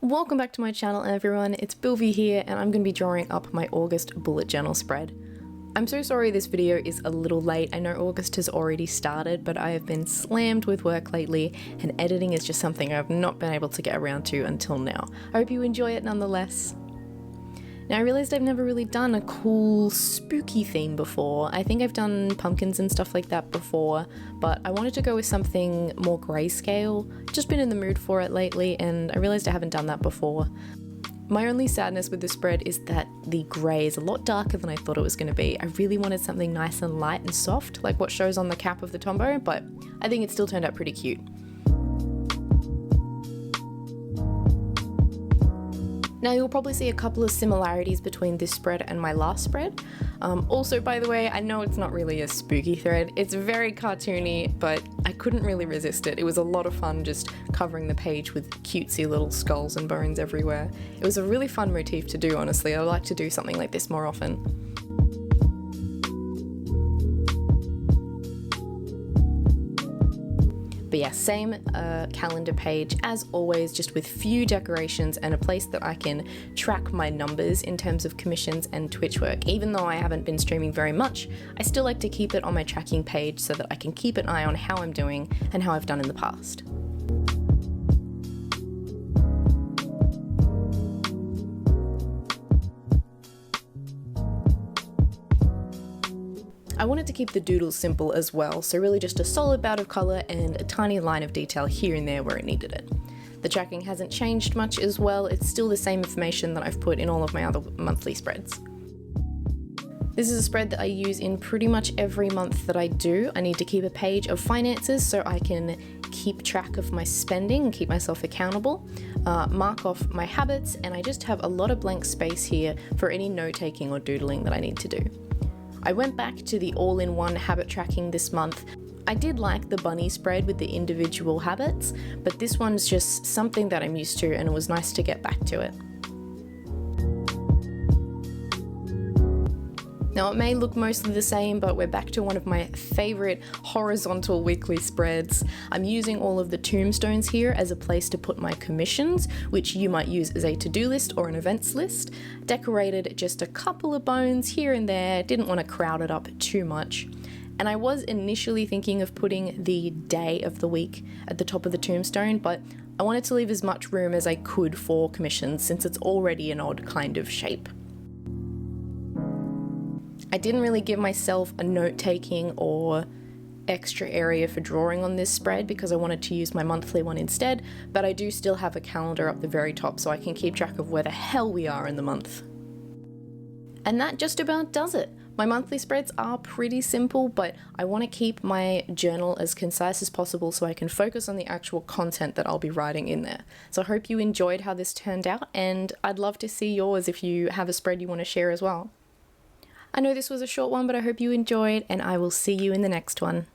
Welcome back to my channel everyone, it's bukkyyy here and I'm going to be drawing up my August bullet journal spread. I'm so sorry this video is a little late. I know August has already started, but I have been slammed with work lately and editing is just something I've not been able to get around to until now. I hope you enjoy it nonetheless. Now I realized I've never really done a cool spooky theme before. I think I've done pumpkins and stuff like that before, but I wanted to go with something more grayscale. Just been in the mood for it lately and I realized I haven't done that before. My only sadness with the spread is that the grey is a lot darker than I thought it was going to be. I really wanted something nice and light and soft, like what shows on the cap of the Tombow, but I think it still turned out pretty cute. Now you'll probably see a couple of similarities between this spread and my last spread. Also, by the way, I know it's not really a spooky thread. It's very cartoony, but I couldn't really resist it. It was a lot of fun just covering the page with cutesy little skulls and bones everywhere. It was a really fun motif to do, honestly. I'd like to do something like this more often. But yeah, same calendar page as always, just with few decorations and a place that I can track my numbers in terms of commissions and Twitch work. Even though I haven't been streaming very much, I still like to keep it on my tracking page so that I can keep an eye on how I'm doing and how I've done in the past. I wanted to keep the doodles simple as well, so really just a solid bout of colour and a tiny line of detail here and there where it needed it. The tracking hasn't changed much as well, it's still the same information that I've put in all of my other monthly spreads. This is a spread that I use in pretty much every month that I do. I need to keep a page of finances so I can keep track of my spending and keep myself accountable, mark off my habits, and I just have a lot of blank space here for any note-taking or doodling that I need to do. I went back to the all-in-one habit tracking this month. I did like the bunny spread with the individual habits, but this one's just something that I'm used to and it was nice to get back to it. Now it may look mostly the same, but we're back to one of my favourite horizontal weekly spreads. I'm using all of the tombstones here as a place to put my commissions, which you might use as a to-do list or an events list. Decorated just a couple of bones here and there, didn't want to crowd it up too much. And I was initially thinking of putting the day of the week at the top of the tombstone, but I wanted to leave as much room as I could for commissions since it's already an odd kind of shape. I didn't really give myself a note-taking or extra area for drawing on this spread because I wanted to use my monthly one instead, but I do still have a calendar up the very top so I can keep track of where the hell we are in the month. And that just about does it. My monthly spreads are pretty simple, but I want to keep my journal as concise as possible so I can focus on the actual content that I'll be writing in there. So I hope you enjoyed how this turned out, and I'd love to see yours if you have a spread you want to share as well. I know this was a short one, but I hope you enjoyed, and I will see you in the next one.